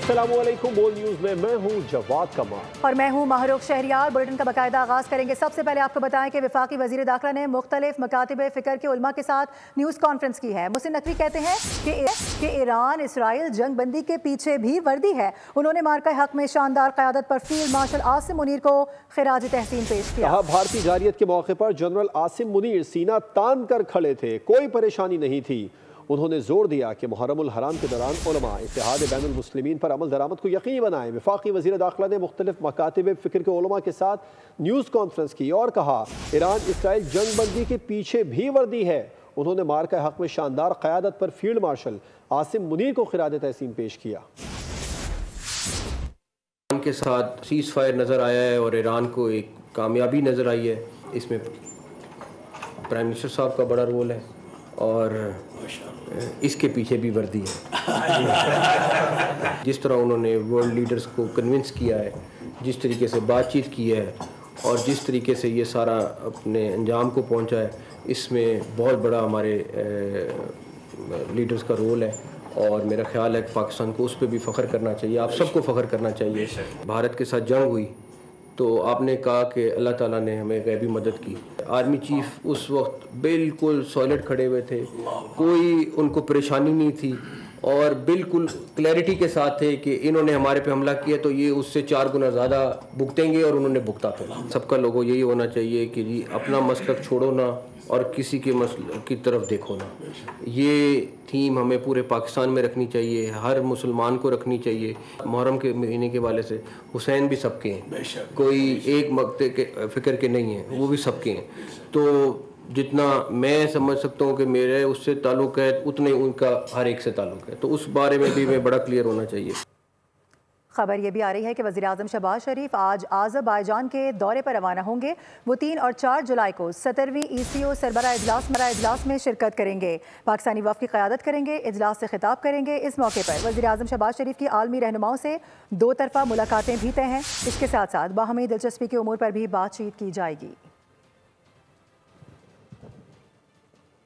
अस्सलामुअलैकुम। बोल न्यूज में मैं हूं जवाद कमाल और मैं हूं माहरूख शहरियार। बुलेटिन का बाकायदा आगाज करेंगे। सबसे पहले आपको बताएं कि वफाकी वजीर दाखिला ने मुख्तलिफ मकातिब फ़िक्र के उलमा के साथ न्यूज़ कॉन्फ्रेंस की है। मुहसिन नकवी कहते हैं कि ईरान इसराइल जंग बंदी के पीछे भी वर्दी है। उन्होंने मार्का हक में शानदार क़यादत पर फील्ड मार्शल आसिम मुनीर को खिराज तहसीन पेश किया। भारतीय जारियत के मौके पर जनरल आसिम मुनीर सीना तान कर खड़े थे, कोई परेशानी नहीं थी। उन्होंने जोर दिया कि मुहर्रमुल हराम के दौरान उलमा इत्तेहाद बैनुल मुस्लिमीन पर अमल दरामद को यकीनी बनाएं। वफाकी वज़ीर दाखिला ने मुख्तलिफ मकातिब फ़िक्र के उलमा के साथ न्यूज़ कॉन्फ्रेंस की और कहा ईरान इसराइल जंग बंदी के पीछे भी वर्दी है। उन्होंने मार्का हक में शानदार क़यादत पर फील्ड मार्शल आसिम मुनीर को खिराज तहसीन पेश किया। के साथ सीज़ फायर नज़र आया है और ईरान को एक कामयाबी नज़र आई है। इसमें प्राइम मिनिस्टर साहब का बड़ा रोल है और इसके पीछे भी वर्दी है। जिस तरह उन्होंने वर्ल्ड लीडर्स को कन्विंस किया है, जिस तरीके से बातचीत की है और जिस तरीके से ये सारा अपने अंजाम को पहुंचा है, इसमें बहुत बड़ा हमारे लीडर्स का रोल है। और मेरा ख्याल है कि पाकिस्तान को उस पर भी फ़ख्र करना चाहिए, आप सबको फ़ख्र करना चाहिए। भारत के साथ जंग हुई तो आपने कहा कि अल्लाह ताला ने हमें गैबी मदद की। आर्मी चीफ उस वक्त बिल्कुल सॉलिड खड़े हुए थे, कोई उनको परेशानी नहीं थी और बिल्कुल क्लैरिटी के साथ थे कि इन्होंने हमारे पे हमला किया तो ये उससे 4 गुना ज़्यादा भुगतेंगे और उन्होंने भुगता था। सबका लोगों यही होना चाहिए कि जी अपना मसलक छोड़ो ना और किसी के मसलक की तरफ देखो ना। ये थीम हमें पूरे पाकिस्तान में रखनी चाहिए, हर मुसलमान को रखनी चाहिए। मुहर्रम के महीने के वाले से हुसैन भी सबके हैं, कोई एक मक्ते के फ़िक्र के नहीं हैं, वो भी सबके हैं। तो जितना मैं समझ सकता हूँ कि मेरे उससे ताल्लुक़ है उतना ही उनका हर एक से ताल्लुक़ है, तो उस बारे में भी मैं बड़ा क्लियर होना चाहिए। खबर यह भी आ रही है कि वज़ीर-ए-आज़म शहबाज शरीफ आज आज़रबाईजान के दौरे पर रवाना होंगे। वो 3 और 4 जुलाई को 17वीं ECO सरबराह इजलास में शिरकत करेंगे। पाकिस्तानी वफ़द की क़यादत करेंगे, इजलास से खिताब करेंगे। इस मौके पर वज़ीर-ए-आज़म शहबाज शरीफ की आलमी रहनुमाओं से 2 तरफ़ा मुलाकातें भी तय हैं। इसके साथ साथ बाहमी दिलचस्पी के उमूर पर भी बातचीत की जाएगी।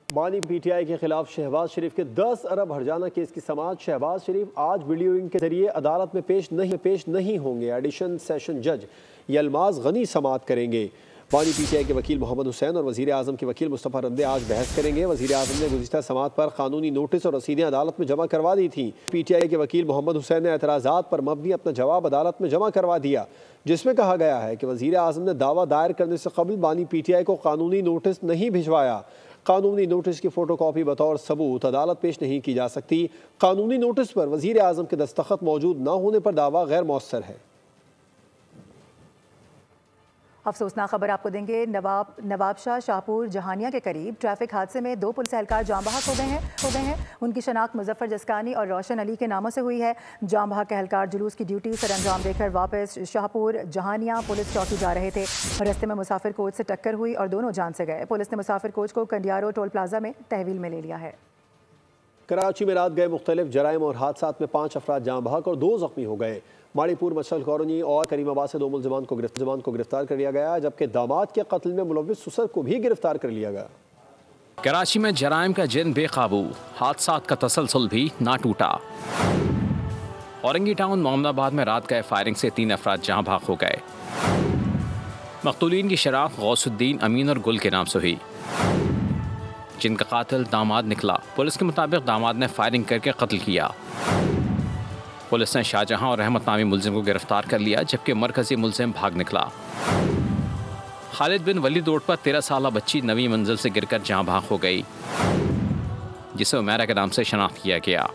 बानी PTI के खिलाफ शहबाज शरीफ के 10 अरब हर्जाना केस की समाअत। शहबाज शरीफ आज वीडियो लिंक के जरिए अदालत में पेश नहीं होंगे। एडिशन सेशन जज यलमाज गनी समाअत करेंगे। बानी PTI के वकील मोहम्मद हुसैन और वज़ीर आज़म के वकील मुस्तफ़ा रंदे आज बहस करेंगे। वज़ीर आज़म ने गुज़िश्ता समाअत पर कानूनी नोटिस और रसीदें अदालत में जमा करवा दी थी। PTI के वकील मोहम्मद हुसैन ने एतराज़ात पर मबनी अपना जवाब अदालत में जमा करवा दिया, जिसमें कहा गया है कि वज़ीर आज़म ने दावा दायर करने से कबल बानी PTI को कानूनी नोटिस नहीं भिजवाया। कानूनी नोटिस की फ़ोटोकॉपी बतौर सबूत अदालत पेश नहीं की जा सकती। कानूनी नोटिस पर वज़ीर आज़म के दस्तखत मौजूद न होने पर दावा गैर मौसर है। अफसोसनाक खबर आपको देंगे। नवाबशाह शाहपुर जहानिया के करीब ट्रैफिक हादसे में 2 पुलिस एहलकार जाँ बहक हो गए हैं। उनकी शनाख्त मुजफ्फर जसकानी और रोशन अली के नामों से हुई है। जाँ बहक एहलकार जुलूस की ड्यूटी सर अंजाम देकर वापस शाहपुर जहानिया पुलिस चौकी जा रहे थे। रस्ते में मुसाफिर कोच से टक्कर हुई और दोनों जान से गए। पुलिस ने मुसाफिर कोच को कंडियारो टोल प्लाजा में तहवील में ले लिया है। कराची में रात गए मुख्तलिफ जराइम और हादसात में 5 अफराद जाँ बहक और 2 जख्मी हो गए। माड़ीपुर मशल कॉलोनी और करीमाबाद से 2 मुलजमान को गिरफ्तार कर लिया गया, जबकि दामाद के कत्ल में मुलव्विस ससुर को भी गिरफ्तार कर लिया गया। कराची में जराइम का जिन बेकाबू, हादसात का तसलसल भी ना टूटा। औरंगी टाउन मोहम्मदाबाद में रात गए फायरिंग से 3 अफराद जहाँ भाग हो गए। मकतूलीन की शराख्त गौसुद्दीन, अमीन और गुल के नाम से हुई, जिनका कातिल दामाद निकला। पुलिस के मुताबिक दामाद ने फायरिंग करके कत्ल किया। पुलिस ने शाहजहां और रहमत नामी मुलजिम को गिरफ्तार कर लिया, जबकि मरकजी मुलजिम भाग निकला। खालिद बिन वलीद रोड पर 13 साला बच्ची 9वीं मंजिल से गिरकर जहाँ भाग हो गई, जिसे उमेरा के नाम से शनाख्त किया गया।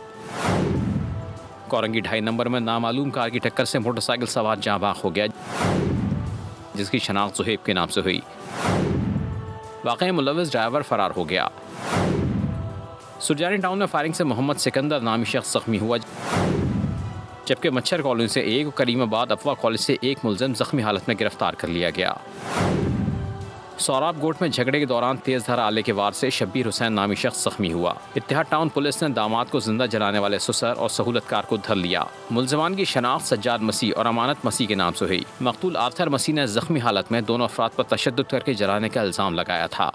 कोरंगी 2.5 नंबर में नामालूम कार की टक्कर से मोटरसाइकिल सवार जहाँ भाग हो गया, जिसकी शनाख्त जुहेब के नाम से हुई। वाक़ई मुलव्विस ड्राइवर फरार हो गया। सुरजानी टाउन में फायरिंग से मोहम्मद सिकंदर नामी शख्स जख्मी हुआ, जबकि मच्छर कॉलोनी से 1 और करीमाबाद अफवा कॉलेज से 1 मुलजिम जख्मी हालत में गिरफ्तार कर लिया गया। सौराब गोट में झगड़े के दौरान तेज धार आले के वार से शब्बीर हुसैन नामी शख्स जख्मी हुआ। इत्तेहाद टाउन पुलिस ने दामाद को जिंदा जलाने वाले ससुर और सहूलतकार को धर लिया। मुलजमान की शनाख्त सज्जाद मसीह और अमानत मसीह के नाम से हुई। मकतूल आर्थर मसीह ने जख्मी हालत में दोनों अफराद पर तशद्दुद करके जलाने का इल्ज़ाम लगाया था।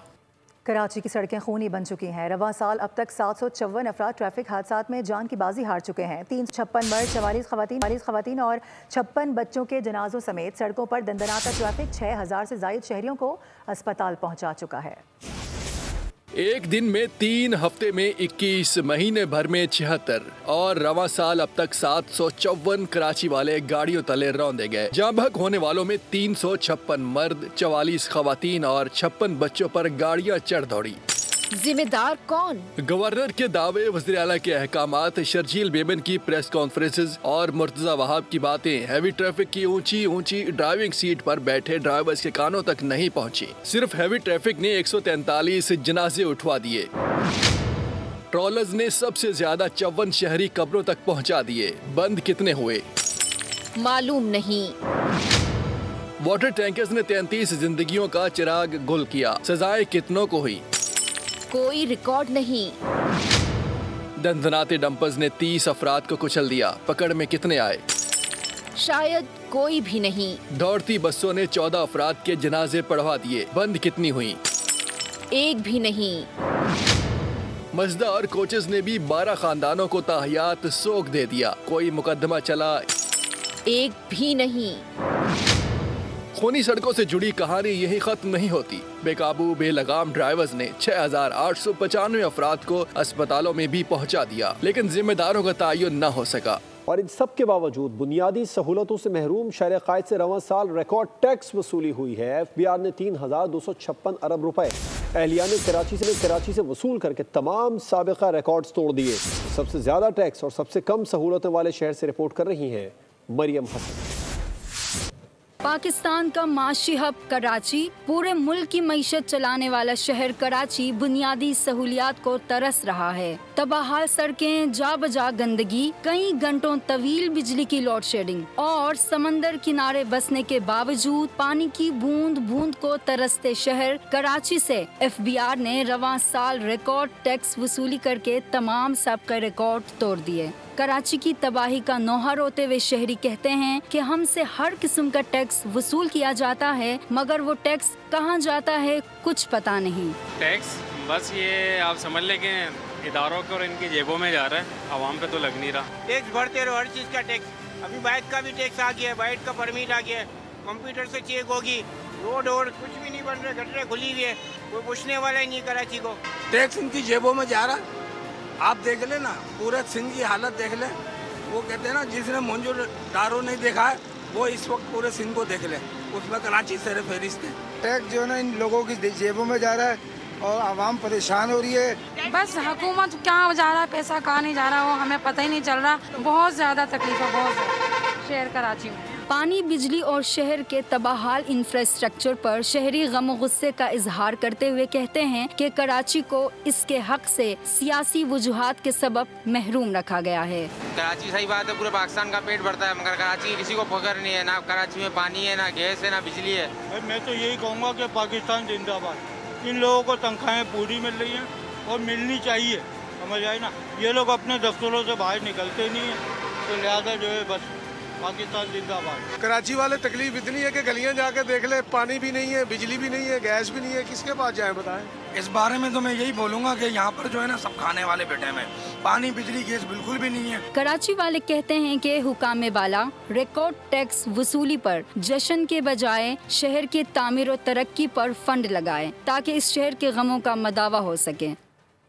कराची की सड़कें खूनी बन चुकी हैं। रवां साल अब तक 754 अफराद ट्रैफिक हादसात में जान की बाजी हार चुके हैं। 356 मर्द, 44 खवातीन और 56 बच्चों के जनाजों समेत सड़कों पर दंदनाता ट्रैफिक 6000 से जायद शहरियों को अस्पताल पहुंचा चुका है। एक दिन में 3 हफ्ते में 21, महीने भर में 76 और रवां साल अब तक 754 कराची वाले गाड़ियों तले रौंदे गए। जाँ बहक होने वालों में 356 मर्द, 44 खवातीन और 56 बच्चों पर गाड़ियां चढ़ दौड़ी। जिम्मेदार कौन? गवर्नर के दावे, वज़ीर आला के अहकामात, शर्जील बेगम की प्रेस कॉन्फ्रेंसेस और मुर्तजा वहाब की बातें। हैवी ट्रैफिक की ऊंची ऊंची ड्राइविंग सीट पर बैठे ड्राइवर्स के कानों तक नहीं पहुंची। सिर्फ हैवी ट्रैफिक ने 143 जनाजे उठवा दिए। ट्रॉलर्स ने सबसे ज्यादा 54 शहरी कब्रों तक पहुंचा दिए। बंद कितने हुए मालूम नहीं। वाटर टैंकर्स ने 33 जिंदगियों का चिराग गुल किया। सजाएं कितनों को हुई कोई रिकॉर्ड नहीं। दंदनाते डंपर्स ने 30 अफराद को कुचल दिया। पकड़ में कितने आए शायद कोई भी नहीं। दौड़ती बसों ने 14 अफराद के जनाजे पढ़वा दिए। बंद कितनी हुई एक भी नहीं। मजदा और कोचेस ने भी 12 खानदानों को ताहियात सोग दे दिया। कोई मुकदमा चला एक भी नहीं। खूनी सड़कों से जुड़ी कहानी यही खत्म नहीं होती। बेकाबू बेलगाम ड्राइवर्स ने 6895 अफराद को अस्पतालों में भी पहुंचा दिया, लेकिन जिम्मेदारों का तयन न हो सका। और इन सब के बावजूद बुनियादी सहूलतों से महरूम शहर कायद से रवां साल रिकॉर्ड टैक्स वसूली हुई है। FBI ने 3256 अरब रुपए एहलिया ने कराची से वसूल करके तमाम साबिका रिकॉर्ड्स तोड़ दिए। सबसे ज्यादा टैक्स और सबसे कम सहूलतें वाले शहर से रिपोर्ट कर रही हैं मरियम हसन। पाकिस्तान का माशी हब कराची, पूरे मुल्क की मईशत चलाने वाला शहर कराची बुनियादी सहूलियात को तरस रहा है। तबाहाल सड़कें, जा बजा गंदगी, कई घंटों तवील बिजली की लोड शेडिंग और समंदर किनारे बसने के बावजूद पानी की बूंद बूंद को तरसते शहर कराची से FBI ने रवां साल रिकॉर्ड टैक्स वसूली करके तमाम सबका रिकॉर्ड तोड़ दिए। कराची की तबाही का नोहा रोते हुए शहरी कहते हैं कि हमसे हर किस्म का टैक्स वसूल किया जाता है, मगर वो टैक्स कहाँ जाता है कुछ पता नहीं। टैक्स बस ये आप समझ लें कि इदारों को और इनकी जेबों में जा रहा है, आवाम पे तो लग नहीं रहा। टैक्स भरते रहो, हर चीज़ का टैक्स। अभी बाइक का भी टैक्स आ गया है, बाइक का परमिट आ गया है, कंप्यूटर से चेक होगी। रोड और कुछ भी नहीं बन रहे, गटरें खुली हुई है, कोई पूछने वाला ही नहीं कराची को। टैक्स इनकी जेबों में जा रहा। आप देख ले ना, पूरे सिंध की हालत देख ले। वो कहते हैं ना, जिसने मोहनजोदारो नहीं देखा है वो इस वक्त पूरे सिंध को देख ले, उसमें कराची सर फहरिस्त है। टैक्स जो है ना इन लोगों की जेबों में जा रहा है और आवाम परेशान हो रही है। बस हुकूमत कहाँ जा रहा है, पैसा कहाँ नहीं जा रहा, वो हमें पता ही नहीं चल रहा। बहुत ज़्यादा तकलीफ है, बहुत ज़्यादा शहर कराची में। पानी, बिजली और शहर के तबाहाल इंफ्रास्ट्रक्चर पर शहरी गम गुस्से का इजहार करते हुए कहते हैं कि कराची को इसके हक से सियासी वजूहात के सबब महरूम रखा गया है। कराची सही बात है, पूरे पाकिस्तान का पेट भरता है, मगर कराची किसी को फख्र नहीं है। ना कराची में पानी है, ना गैस है, ना बिजली है। मैं तो यही कहूँगा कि पाकिस्तान जिंदाबाद। इन लोगों को तनख्वाहें पूरी मिल रही हैं और मिलनी चाहिए, समझ आए ना। ये लोग अपने दफ्तरों से बाहर निकलते नहीं हैं, तो लिहाजा जो है बस पाकिस्तान जिंदाबाद। कराची वाले तकलीफ इतनी है कि गलियां जाके देख ले, पानी भी नहीं है, बिजली भी नहीं है, गैस भी नहीं है, किसके पास जाएं बताएं। इस बारे में तो मैं यही बोलूँगा कि यहाँ पर जो है ना सब खाने वाले बैठे में, पानी बिजली गैस बिल्कुल भी नहीं है। कराची वाले कहते हैं कि हुकामे वाला रिकॉर्ड टैक्स वसूली पर जश्न के बजाय शहर की तामीर और तरक्की पर फंड लगाए ताकि इस शहर के गमों का मदावा हो सके।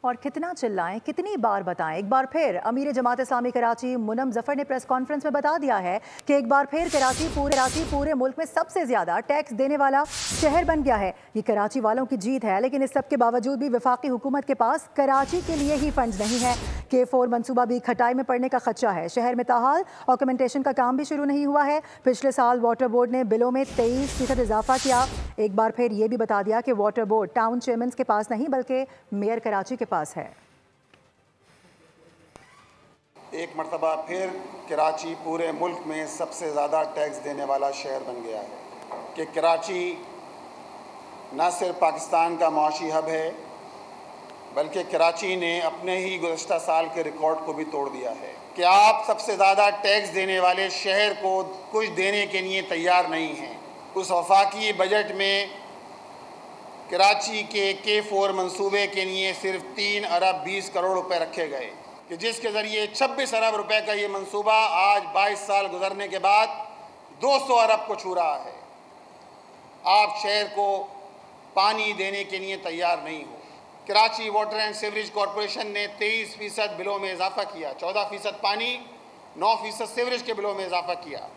और कितना चिल्लाएं, कितनी बार बताएं। एक बार फिर अमीर जमात इस्लामी कराची मुनम जफर ने प्रेस कॉन्फ्रेंस में बता दिया है कि एक बार फिर कराची पूरे मुल्क में सबसे ज्यादा टैक्स देने वाला शहर बन गया है। ये कराची वालों की जीत है, लेकिन इस सब के बावजूद भी वफाकी हुकूमत के पास कराची के लिए ही फंड नहीं है। K4 मनसूबा भी खटाई में पड़ने का खदशा है। शहर में ताहाल ऑक्यूमेंटेशन का काम भी शुरू नहीं हुआ है। पिछले साल वाटर बोर्ड ने बिलों में 23% इजाफा किया। एक बार फिर ये भी बता दिया कि वाटर बोर्ड टाउन चेयरमैन के पास नहीं बल्कि मेयर कराची के पास है। एक मरतबा फिर कराची पूरे मुल्क में सबसे ज़्यादा टैक्स देने वाला शहर बन गया है कि कराची न सिर्फ पाकिस्तान का माशी हब है, बल्कि कराची ने अपने ही गुज़श्ता साल के रिकॉर्ड को भी तोड़ दिया है कि आप सबसे ज़्यादा टैक्स देने वाले शहर को कुछ देने के लिए तैयार नहीं हैं। उस वफाकी बजट में कराची के K4 मंसूबे के लिए सिर्फ 3 अरब 20 करोड़ रुपए रखे गए कि जिसके ज़रिए 26 अरब रुपए का ये मंसूबा आज 22 साल गुजरने के बाद 200 अरब को छू रहा है। आप शहर को पानी देने के लिए तैयार नहीं हो। Karachi water and sewerage corporation ने 23% बिलों में इजाफा किया, 14% पानी, 9% सीवरेज के बिलों में इजाफा किया।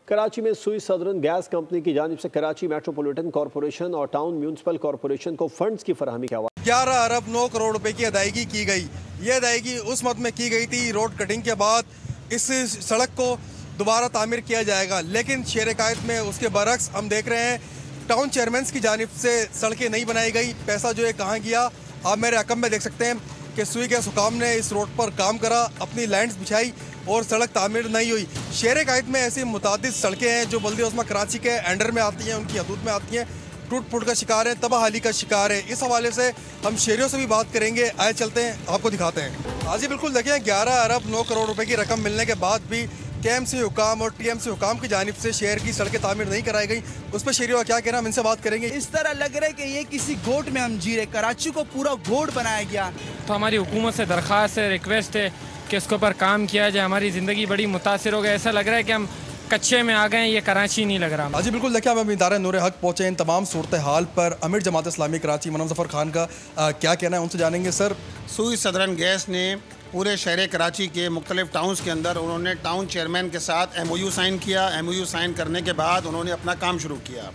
कराची में सुई सदरन गैस कंपनी की जानिब से कराची मेट्रोपॉलिटन कॉरपोरेशन और टाउन म्यूनिसिपल कॉरपोरेशन को फंड्स की फराहमी किया हुआ 11 अरब 9 करोड़ रुपए की अदायगी की गई। ये अदायगी उस मद में की गई थी रोड कटिंग के बाद इस सड़क को दोबारा तामीर किया जाएगा, लेकिन शेर कायद में उसके बरक्स हम देख रहे हैं टाउन चेयरमैन की जानिब से सड़कें नहीं बनाई गई। पैसा जो है कहाँ गया, आप मेरे रकम में देख सकते हैं कि सुई गैस हुकाम ने इस रोड पर काम करा, अपनी लैंड्स बिछाई और सड़क तामीर नहीं हुई। शेर कायद में ऐसी मुतादिद सड़कें हैं जो बल्दी उस्मा कराची के अंडर में आती हैं, उनकी हदूद में आती हैं, टूट फूट का शिकार है, तबाहाली का शिकार है। इस हवाले से हम शहरियों से भी बात करेंगे। आए चलते हैं, आपको दिखाते हैं। हाँ जी बिल्कुल, देखें 11 अरब 9 करोड़ रुपए की रकम मिलने के बाद भी KMC हुकाम और TMC हुकाम की जानिब से शहर की सड़कें तामीर नहीं कराई गई। उस पर शहरियों का क्या कहना, हम इनसे बात करेंगे। इस तरह लग रहा है कि ये किसी गोट में हम जी रहे, कराची को पूरा गोट बनाया गया। तो हमारी हुकूमत से दरख्वास्त है, रिक्वेस्ट है कि इसके ऊपर काम किया जाए। हमारी ज़िंदगी बड़ी मुतासिर हो गई, ऐसा लग रहा है कि हम कच्चे में आ गए, ये कराची नहीं लग रहा। जी बिल्कुल, देखिए हम इदारा नूर हक पहुँचे इन तमाम सूरत हाल पर अमीर जमात इस्लामी कराची मनम ज़फ़र खान का क्या कहना है, उनसे जानेंगे। सर, सुई सदरन गैस ने पूरे शहर कराची के मुख्तलिफ टाउन्स के अंदर उन्होंने टाउन चेयरमैन के साथ MOU साइन किया। MOU साइन करने के बाद उन्होंने अपना काम शुरू किया।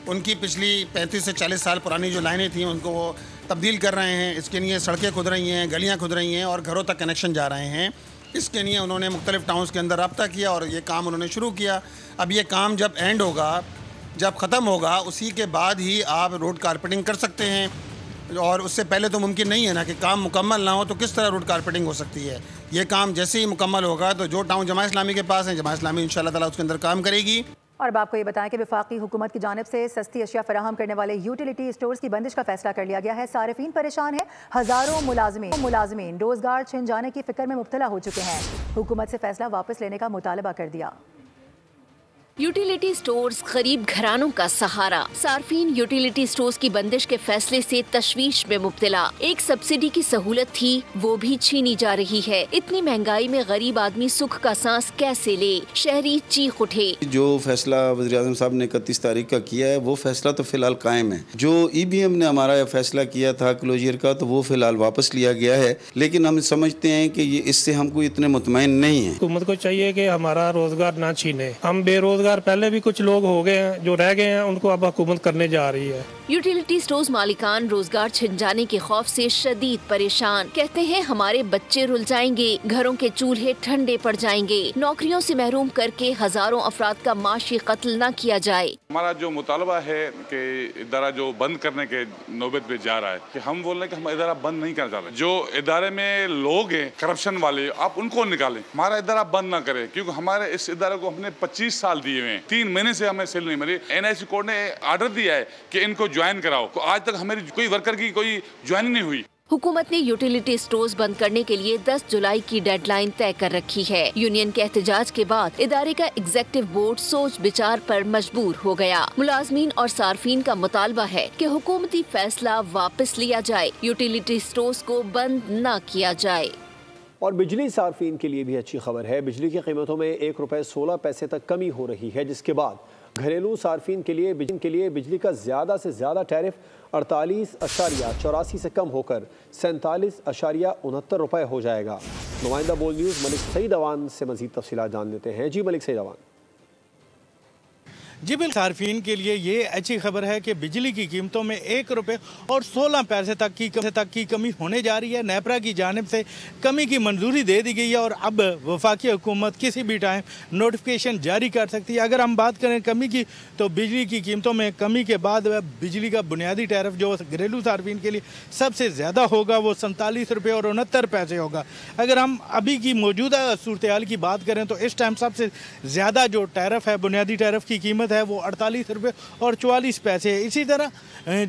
उनकी पिछली 35 से 40 साल पुरानी जो लाइनें थीं उनको वो तब्दील कर रहे हैं। इसके लिए सड़कें खुद रही हैं, गलियाँ खुद रही हैं और घरों तक कनेक्शन जा रहे हैं। इसके लिए उन्होंने मुख्तलिफ टाउन्स के अंदर रब्ता किया और ये काम उन्होंने शुरू किया। अब ये काम जब एंड होगा, जब ख़त्म होगा, उसी के बाद ही आप रोड कारपेटिंग कर सकते हैं और उससे पहले तो मुमकिन नहीं है ना कि काम मुकम्मल ना हो तो किस तरह रोड कारपेटिंग हो सकती है। ये काम जैसे ही मुकम्मल होगा तो जो टाउन जमात इस्लामी के पास है, जमात इस्लामी इंशाअल्लाह ताला उसके अंदर काम करेगी। और अब आपको ये बताएं कि वफाकी हुकूमत की जानिब से सस्ती अशिया फराहम करने वाले यूटिलिटी स्टोर्स की बंदिश का फैसला कर लिया गया है। सारिफीन परेशान है, हज़ारों मुलाजमीन रोजगार छिन जाने की फिक्र में मुब्तला हो चुके हैं। हुकूमत से फैसला वापस लेने का मुतालबा कर दिया। यूटिलिटी स्टोर्स गरीब घरानों का सहारा। सार्फिन यूटिलिटी स्टोर्स की बंदिश के फैसले से तशवीश में मुब्तला। एक सब्सिडी की सहूलत थी, वो भी छीनी जा रही है। इतनी महंगाई में गरीब आदमी सुख का सांस कैसे ले, शहरी चीख उठे। जो फैसला वज़ीर-ए-आज़म साहब ने 31 तारीख का किया है वो फैसला तो फिलहाल कायम है। जो EBM ने हमारा फैसला किया था क्लोजर का, तो वो फिलहाल वापस लिया गया है, लेकिन हम समझते हैं कि ये इससे हम कोई इतने मुतमईन नहीं है। हुकूमत को चाहिए कि हमारा रोजगार ना छीने। हम बेरोजगार पहले भी कुछ लोग हो गए हैं, जो रह गए हैं उनको अब हुकूमत करने जा रही है। यूटिलिटी स्टोर्स मालिकान रोजगार छिन जाने के खौफ से शदीद परेशान। कहते हैं हमारे बच्चे रुल जाएंगे, घरों के चूल्हे ठंडे पड़ जाएंगे। नौकरियों से महरूम करके हजारों अफराद का माशी कत्ल न किया जाए। हमारा जो मुतालबा है कि इदारा जो बंद करने के नौबत पे जा रहा है, कि हम बोल रहे हैं कि हम इदारा बंद नहीं करना चाहते। जो इदारे में लोग हैं करप्शन वाले, आप उनको निकालें, हमारा इदारा बंद ना करें, क्योंकि हमारे इस इदारे को हमने 25 साल दिए हुए हैं, 3 महीने से हमें सेल नहीं मिली। NIC कोर्ट ने आर्डर दिया है कि इनको ज्वाइन कराओ, आज तक हमारी कोई वर्कर की कोई ज्वाइन नहीं हुई। हुकूमत ने यूटिलिटी स्टोर्स बंद करने के लिए 10 जुलाई की डेडलाइन तय कर रखी है। यूनियन के एहतजाज के बाद इदारे का एग्जीक्यूटिव बोर्ड सोच विचार पर मजबूर हो गया। मुलाजमीन और सार्फिन का मुतालबा है कि हुकूमती फैसला वापस लिया जाए, यूटिलिटी स्टोर्स को बंद न किया जाए। और बिजली सार्फिन के लिए भी अच्छी खबर है। बिजली की कीमतों में ₹1.16 तक कमी हो रही है, जिसके बाद घरेलू सार्फिन के लिए बिजली का ज़्यादा से ज़्यादा टैरिफ 48.84 से कम होकर 47.69 रुपये हो जाएगा। नुमाइंदा बोल न्यूज़ मलिक सईद अवान से मज़ीद तफसीलात जान लेते हैं। जी मलिक सईद अवान। जी बिल सार्फिन के लिए ये अच्छी खबर है कि बिजली की कीमतों में ₹1.16 तक की कमी होने जा रही है। नेपरा की जानिब से कमी की मंजूरी दे दी गई है और अब वफाकी हुकूमत किसी भी टाइम नोटिफिकेशन जारी कर सकती है। अगर हम बात करें कमी की, तो बिजली की कीमतों में कमी के बाद बिजली का बुनियादी टैरिफ जो घरेलू सार्फिन के लिए सबसे ज़्यादा होगा वो ₹47.69 होगा। अगर हम अभी की मौजूदा सूरत हाल की बात करें तो इस टाइम सबसे ज़्यादा जो टैरिफ है, बुनियादी टैरिफ की कीमत कीमत है वो 48 रुपये और 44 पैसे है। इसी तरह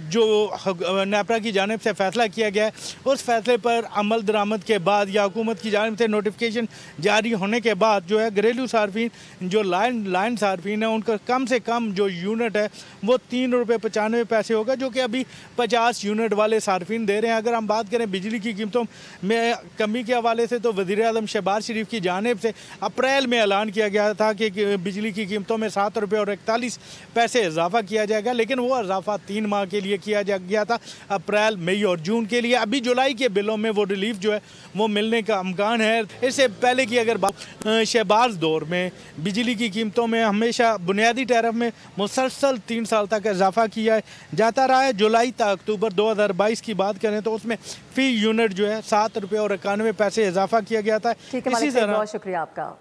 जो नेपरा की जानिब से फ़ैसला किया गया है उस फैसले पर अमल दरामद के बाद या हुकूमत की जानिब से नोटिफिकेशन जारी होने के बाद जो है घरेलू सार्फिन जो लाइन सार्फिन है उनका कम से कम जो यूनिट है वो 3 रुपये 95 पैसे होगा, जो कि अभी 50 यूनिट वाले सार्फिन दे रहे हैं। अगर हम बात करें बिजली की कीमतों में कमी के हवाले से तो वज़ीर आज़म शहबाज शरीफ की जानिब से अप्रैल में ऐलान किया गया था कि बिजली की कीमतों में 7 रुपये और 41 पैसे इजाफा किया जाएगा, लेकिन वो इजाफा 3 माह के लिए किया गया था, अप्रैल मई और जून के लिए। अभी जुलाई के बिलों में वो रिलीफ जो है वो मिलने का इम्कान है। इससे पहले की अगर बात शहबाज दौर में बिजली की कीमतों में हमेशा बुनियादी टैरिफ में मुसलसल 3 साल तक इजाफा किया जाता रहा है। जुलाई तक अक्टूबर 2022 की बात करें तो उसमें फी यूनिट जो है 7 रुपये और 91 पैसे इजाफा किया गया था। इसी तरह बहुत शुक्रिया आपका।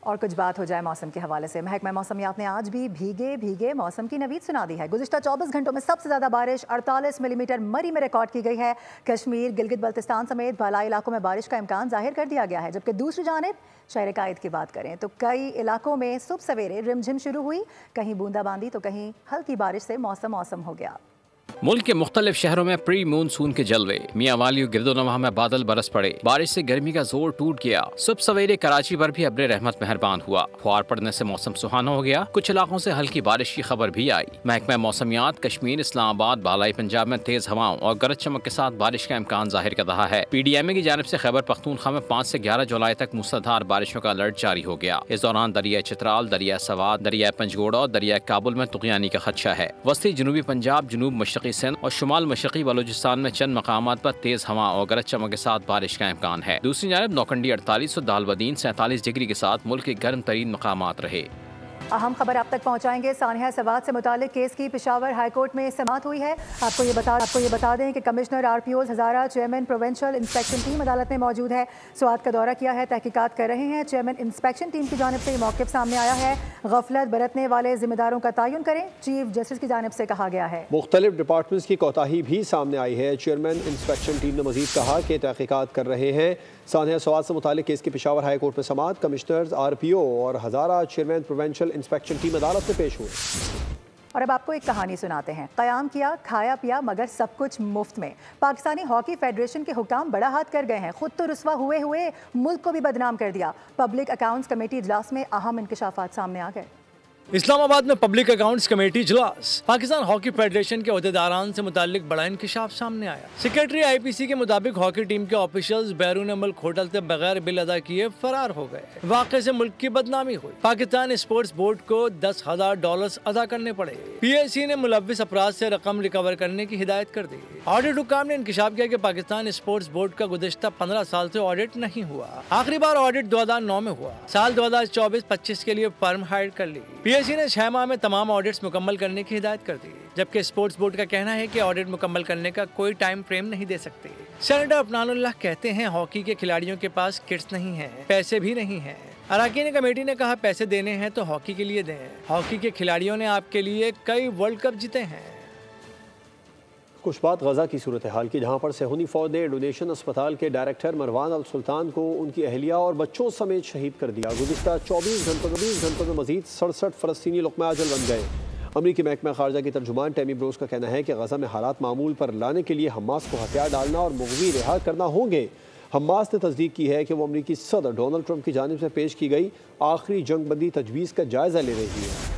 और कुछ बात हो जाए मौसम के हवाले से। महकमा मौसमियात ने आज भी भीगे मौसम की नवीद सुना दी है। गुज़िश्ता 24 घंटों में सबसे ज़्यादा बारिश 48 मिलीमीटर मरी में रिकॉर्ड की गई है। कश्मीर, गिलगित बल्तिस्तान समेत बालाई इलाकों में बारिश का इम्कान जाहिर कर दिया गया है, जबकि दूसरी जानिब शहर कायद की बात करें तो कई इलाकों में सुबह सवेरे रिमझिम शुरू हुई, कहीं बूंदाबांदी तो कहीं हल्की बारिश से मौसम हो गया। मुल्क के मुख्तलिफ शहरों में प्री मानसून के जलवे। मियां वाली गिरदोनवाह में बादल बरस पड़े, बारिश से गर्मी का जोर टूट गया। सुबह सवेरे कराची पर भी अब्र रहमत मेहरबान हुआ, फुहार पड़ने से मौसम सुहाना हो गया। कुछ इलाकों से हल्की बारिश की खबर भी आई। महकमा मौसमियात कश्मीर, इस्लामाबाद, बालाई पंजाब में तेज हवाओं और गरज चमक के साथ बारिश का इम्कान जाहिर कर रहा है। PDMA की जानिब से खैबर पख्तूनख्वा में 5 से 11 जुलाई तक मूसलाधार बारिशों का अलर्ट जारी हो गया। इस दौरान दरिया चित्राल, दरिया सवाद, दरिया पंजगोड़ा और दरिया काबुल में तुगयानी का खदशा है। वस्ती जनूबी पंजाब, जनूब मशरकी सिंध और शुमाल मशरकी बलूचिस्तान में चंद मकामात पर तेज हवा और गरज चमक के साथ बारिश का इम्कान है। दूसरी जानिब नौकंडी 48 और दालबदीन 47 डिग्री के साथ मुल्क के गर्म तरीन मकामात रहे। अहम खबर आप तक पहुंचाएंगे। सानिया सवाद से मुतालिक केस की पेशावर हाईकोर्ट में समाअत हुई है। आपको ये बता दें कि कमिश्नर RPOs हज़ारा, चेयरमैन प्रोविंशियल इंस्पेक्शन टीम अदालत में मौजूद है। सवाद का दौरा किया है, तहकीकात कर रहे हैं। चेयरमैन इंस्पेक्शन टीम की जानिब से मौक़िफ़ सामने आया है। गफलत बरतने वाले जिम्मेदारों का तयन करें, चीफ जस्टिस की जानिब से कहा गया है। मुख्तलिफ डिपार्टमेंट्स की कोताही भी सामने आई है। चेयरमैन इंस्पेक्शन टीम ने मजीद कहा कि तहकीकात कर रहे हैं। सानिया सवाद से मुतालिक केस की पेशावर हाई कोर्ट में समाअत। कमिश्नर्स RPO और हज़ारा चेयरमैन प्रोविंशियल इंस्पेक्शन टीम अदालत में पेश हुए। और अब आपको एक कहानी सुनाते हैं। क़याम किया, खाया पिया, मगर सब कुछ मुफ्त में। पाकिस्तानी हॉकी फेडरेशन के हुकाम बड़ा हाथ कर गए हैं। खुद तो रुस्वा हुए मुल्क को भी बदनाम कर दिया। पब्लिक अकाउंट्स कमेटी इजलास में अहम इंकशाफात सामने आ गए। इस्लामाबाद में पब्लिक अकाउंट्स कमेटी इजलास। पाकिस्तान हॉकी फेडरेशन के ओहदेदारान से मुतालिक बड़ा इंकशाफ सामने आया। सेक्रेटरी IPC के मुताबिक हॉकी टीम के ऑफिशियल्स बैरून मुल्क होटल से बगैर बिल अदा किए फरार हो गए। वाक़े से मुल्क की बदनामी हुई। पाकिस्तान स्पोर्ट्स बोर्ड को $10,000 अदा करने पड़े। PAC ने मुलव्विस अफराद से रकम रिकवर करने की हिदायत कर दी। ऑडिट हुकाम ने इंकशाफ किया कि पाकिस्तान स्पोर्ट्स बोर्ड का गुज़िश्ता 15 साल से ऑडिट नहीं हुआ। आखिरी बार ऑडिट 2009 में हुआ। साल 2024-25 के लिए फर्म हायर कर ली। PAC ने 6 माह में तमाम ऑडिट्स मुकम्मल करने की हिदायत कर दी, जबकि स्पोर्ट्स बोर्ड का कहना है कि ऑडिट मुकम्मल करने का कोई टाइम फ्रेम नहीं दे सकते। सेनेटर अफनानुल्लाह कहते हैं हॉकी के खिलाड़ियों के पास किट्स नहीं है, पैसे भी नहीं है। अरकान कमेटी ने कहा पैसे देने हैं तो हॉकी के लिए दें। हॉकी के खिलाड़ियों ने आपके लिए कई वर्ल्ड कप जीते हैं। कुछ बात गजा की सूरत हाल की, जहाँ पर सेहूनी फौज ने इंडोनेशियन अस्पताल के डायरेक्टर मरवान अल सुल्तान को उनकी अहलिया और बच्चों समेत शहीद कर दिया। गुज़िश्ता 24 घंटों में मजीद 67 फ़लस्तीनी लुक़मा अजल बन गए। अमरीकी महकमा खारजा की तर्जुमान टैमी ब्रोस का कहना है कि गजा में हालात मामूल पर लाने के लिए हमास को हथियार डालना और मुग़वी रिहा करना होंगे। हमास ने तस्दीक की है कि वो अमरीकी सदर डोनाल्ड ट्रंप की जानिब से पेश की गई आखिरी जंगबंदी तजवीज़ का जायज़ा ले रही है।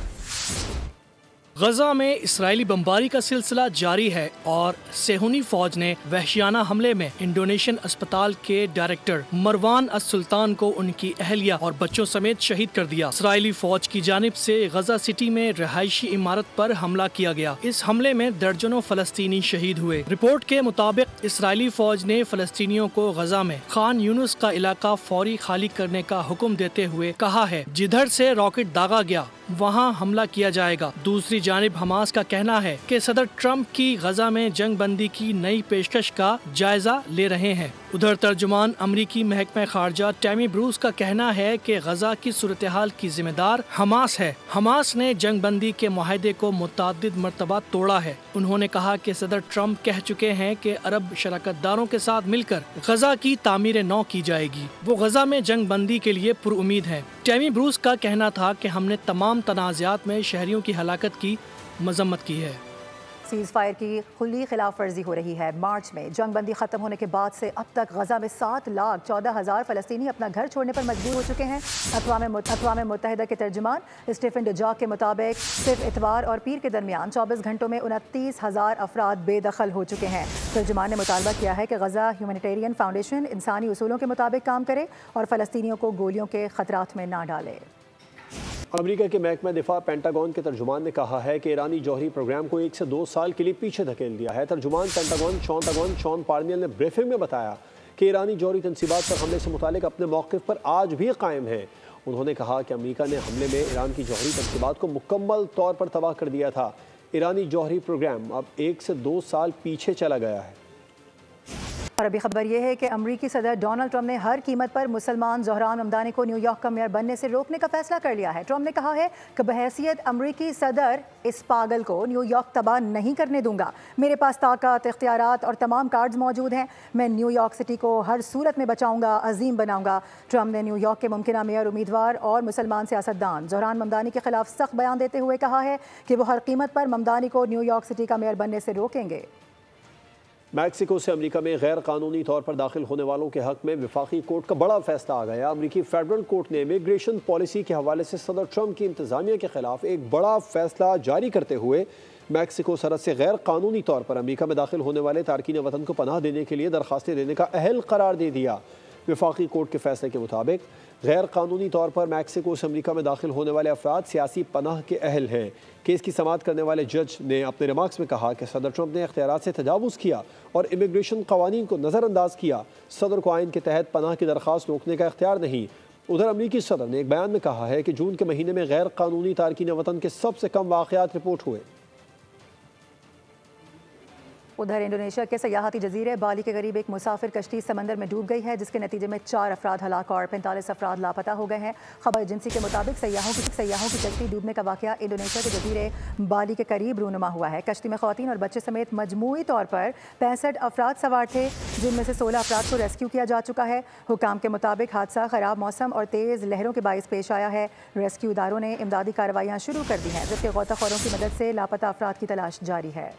गजा में इसराइली बमबारी का सिलसिला जारी है और सेहूनी फौज ने वहशियाना हमले में इंडोनेशियन अस्पताल के डायरेक्टर मरवान अस सुल्तान को उनकी अहलिया और बच्चों समेत शहीद कर दिया। इसराइली फौज की जानिब से गजा सिटी में रहायशी इमारत पर हमला किया गया। इस हमले में दर्जनों फलस्तीनी शहीद हुए। रिपोर्ट के मुताबिक इसराइली फौज ने फलस्तीनियों को गजा में खान यूनुस का इलाका फौरी खाली करने का हुक्म देते हुए कहा है जिधर से रॉकेट दागा गया वहां हमला किया जाएगा। दूसरी जानिब हमास का कहना है कि सदर ट्रंप की गजा में जंग बंदी की नई पेशकश का जायजा ले रहे हैं। उधर तर्जुमान अमरीकी महकमा खारजा टैमी ब्रूस का कहना है कि गजा की सूरत हाल की जिम्मेदार हमास है। हमास ने जंग बंदी के मुआहदे को मुतअद्दिद मरतबा तोड़ा है। उन्होंने कहा कि सदर ट्रंप कह चुके हैं कि अरब शराकतदारों के साथ मिलकर गजा की तामीर नौ की जाएगी। वो गजा में जंग बंदी के लिए पुरुमीद है। टैमी ब्रूस का कहना था कि हमने तमाम तनाज़ात में शहरियों की हलाकत की मजम्मत की है। सीज़ फायर की खुली खिलाफ वर्जी हो रही है। मार्च में जंग बंदी खत्म होने के बाद से अब तक गजा में 7,14,000 फ़लस्तीनी अपना घर छोड़ने पर मजबूर हो चुके हैं। अक़वाम मुत्तहिदा के तर्जुमान स्टीफन डुजाक के मुताबिक सिर्फ इतवार और पीर के दरमियान 24 घंटों में 29,000 अफराद बेदखल हो चुके हैं। तर्जुमान ने मुतालबा किया है कि गजा ह्यूमैनिटेरियन फाउंडेशन इंसानी उसूलों के मुताबिक काम करे और फ़लस्तीनियों को गोलियों के खतरात में ना डाले। अमेरिका के महकमा दिफा पेंटागन के तर्जुमान ने कहा है कि ईरानी जौहरी प्रोग्राम को 1 से 2 साल के लिए पीछे धकेल दिया है। तर्जुमान पेंटागन शॉन पार्नियल ने ब्रीफिंग में बताया कि ईरानी जौहरी तंसीबात पर हमले से मुतालिक अपने मौक़िफ़ पर आज भी कायम है। उन्होंने कहा कि अमेरिका ने हमले में ईरान की जौहरी तंसीबात को मुकम्मल तौर पर तबाह कर दिया था। ईरानी जौहरी प्रोग्राम अब 1 से 2 साल पीछे चला गया है। और अभी खबर यह है कि अमरीकी सदर डोनाल्ड ट्रंप ने हर कीमत पर मुसलमान ज़ोहरान ममदानी को न्यूयॉर्क का मेयर बनने से रोकने का फैसला कर लिया है। ट्रंप ने कहा है कि बहैसियत अमरीकी सदर इस पागल को न्यूयॉर्क तबाह नहीं करने दूंगा। मेरे पास ताकत, इख्तियारात और तमाम कार्ड्स मौजूद हैं। मैं न्यूयॉर्क सिटी को हर सूरत में बचाऊंगा, अजीम बनाऊंगा। ट्रंप ने न्यूयॉर्क के मुमकिन मेयर उम्मीदवार और मुसलमान सियासतदान ज़ोहरान ममदानी के खिलाफ सख्त बयान देते हुए कहा है कि वो हर कीमत पर ममदानी को न्यूयॉर्क सिटी का मेयर बनने से रोकेंगे। मैक्सिको से अमेरिका में गैर कानूनी तौर पर दाखिल होने वालों के हक में वफाकी कोर्ट का बड़ा फैसला आ गया। अमेरिकी फेडरल कोर्ट ने इमिग्रेशन पॉलिसी के हवाले से सदर ट्रंप की इंतजामिया के खिलाफ एक बड़ा फैसला जारी करते हुए मैक्सिको सरहद से गैर कानूनी तौर पर अमेरिका में दाखिल होने वाले तारकीन वतन को पनाह देने के लिए दरखास्तें देने का अहल करार दे दिया। वफाकी कोर्ट के फैसले के मुताबिक गैर कानूनी तौर पर मैक्सिको से अमेरिका में दाखिल होने वाले अफराद सियासी पनाह के अहल हैं। केस की समाअत करने वाले जज ने अपने रिमार्क्स में कहा कि सदर ट्रंप ने इख्तियारात से तजावुज़ किया और इमिग्रेशन कवानीन को नज़रअंदाज किया। सदर को आइन के तहत पनाह की दरख्वास्त रोकने का इख्तियार नहीं। उधर अमरीकी सदर ने एक बयान में कहा है कि जून के महीने में गैर कानूनी तारकीन वतन के सबसे कम वाक़यात रिपोर्ट हुए। उधर इंडोनेशिया के सयाहती जजीरे बाली के करीब एक मुसाफिर कश्ती समंदर में डूब गई है, जिसके नतीजे में 4 अफराद हलाक और 45 अफराद लापता हो गए हैं। खबर एजेंसी के मुताबिक सयाहों की कश्ती डूबने का वाकया इंडोनेशिया के जजीरे बाली के करीब रूनुमा हुआ है। कश्ती में ख़वातीन और बच्चे समेत मजमूई तौर पर 65 अफराद सवार थे, जिनमें से 16 अफराद को रेस्क्यू किया जा चुका है। हुकाम के मुताबिक हादसा ख़राब मौसम और तेज़ लहरों के बाइस पेश आया है। रेस्क्यू इदारों ने इमदादी कार्रवाइयाँ शुरू कर दी हैं, जबकि गौताखोरों की मदद से लापता अफराद की तलाश जारी है।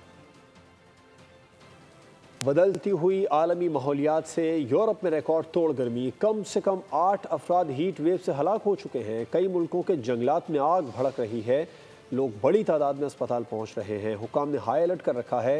बदलती हुई आलमी माहौलियात से यूरोप में रिकॉर्ड तोड़ गर्मी। कम से कम 8 अफराद हीट वेव से हलाक हो चुके हैं। कई मुल्कों के जंगलात में आग भड़क रही है। लोग बड़ी तादाद में अस्पताल पहुंच रहे हैं। हुकाम ने हाई अलर्ट कर रखा है।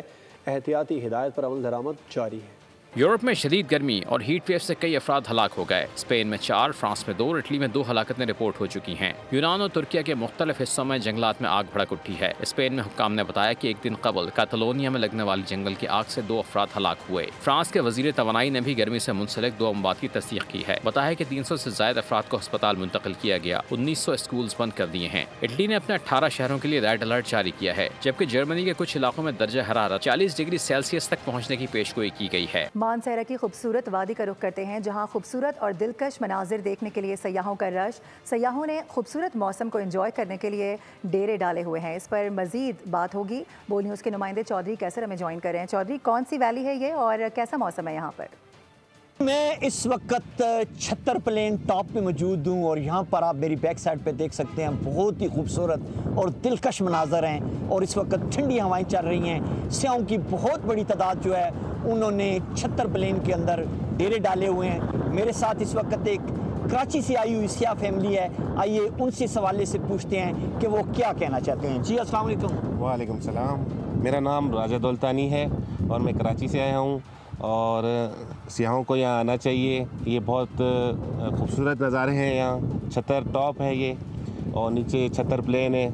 एहतियाती हिदायत पर अमल दरामद जारी है। यूरोप में शदीद गर्मी और हीट वेव से कई अफराद हलाक हो गए। स्पेन में 4, फ्रांस में 2, इटली में 2 हलाकतें रिपोर्ट हो चुकी हैं। यूनान और तुर्किया के मुख्तलिफ हिस्सों में जंगलात में आग भड़क उठी है। स्पेन में हुक्काम ने बताया कि एक दिन कबल कैटलोनिया में लगने वाली जंगल की आग से 2 अफराद हलाक हुए। फ्रांस के वजीर तवानाई ने भी गर्मी से मुंसलिक 2 अमवात की तस्दीक की है। बताया कि 300 से ज्यादा अफराद को अस्पताल मुंतकिल किया गया। 1900 स्कूल बंद कर दिए हैं। इटली ने अपने 18 शहरों के लिए रेड अलर्ट जारी किया है, जबकि जर्मनी के कुछ इलाकों में दर्जा हरारत 40 डिग्री सेल्सियस तक पहुँचने की पेशगोई की गई है। मानसहरा की खूबसूरत वादी का रुख करते हैं, जहां खूबसूरत और दिलकश मनाजिर देखने के लिए सयाहों का रश। सयाहों ने खूबसूरत मौसम को एंजॉय करने के लिए डेरे डाले हुए हैं। इस पर मजीद बात होगी। बोल न्यूज़ के नुमाइंदे चौधरी कैसर हमें ज्वाइन कर रहे हैं। चौधरी, कौन सी वैली है ये और कैसा मौसम है यहाँ पर? मैं इस वक्त छत्तर प्लेन टॉप पे मौजूद हूँ और यहाँ पर आप मेरी बैक साइड पे देख सकते हैं बहुत ही खूबसूरत और दिलकश मनाजर हैं। और इस वक्त ठंडी हवाएं चल रही हैं। स्याहों की बहुत बड़ी तादाद जो है उन्होंने छत्तर प्लेन के अंदर डेरे डाले हुए हैं। मेरे साथ इस वक्त एक कराची से आई हुई स्याह फैमिली है। आइए उनसे इस हवाले से पूछते हैं कि वो क्या कहना चाहते हैं। जी अस्सलाम वालेकुम। वालेकुम सलाम। मेरा नाम राजा दौलतानी है और मैं कराची से आया हूँ और सियाहों को यहाँ आना चाहिए। ये बहुत खूबसूरत नज़ारे हैं। यहाँ छत्तर टॉप है ये और नीचे छत्तर प्लेन है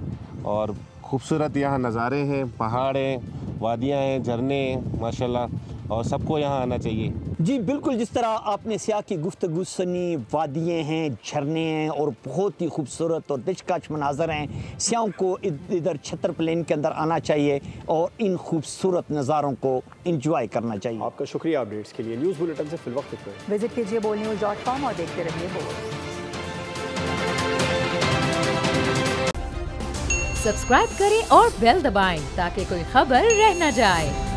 और खूबसूरत यहाँ नज़ारे हैं, पहाड़ हैं, वादियाँ हैं, झरने हैं माशाल्लाह। और सबको यहाँ आना चाहिए। जी बिल्कुल, जिस तरह आपने सियाह की गुफ्तगू सुनी, वादियाँ हैं, झरने हैं और बहुत ही खूबसूरत और दिलकश मनाजर हैं। सियाहों को इधर छतर प्लेन के अंदर आना चाहिए और इन खूबसूरत नज़ारों को इंजॉय करना चाहिए। आपका शुक्रिया अपडेट्स के लिए। न्यूज़ बुलेटिन से फिलवक्त इतना ही। विजिट कीजिए bolnews.com और देखते रहिए बोल। सब्सक्राइब करें और बेल दबाएं ताकि कोई खबर रह न जाए।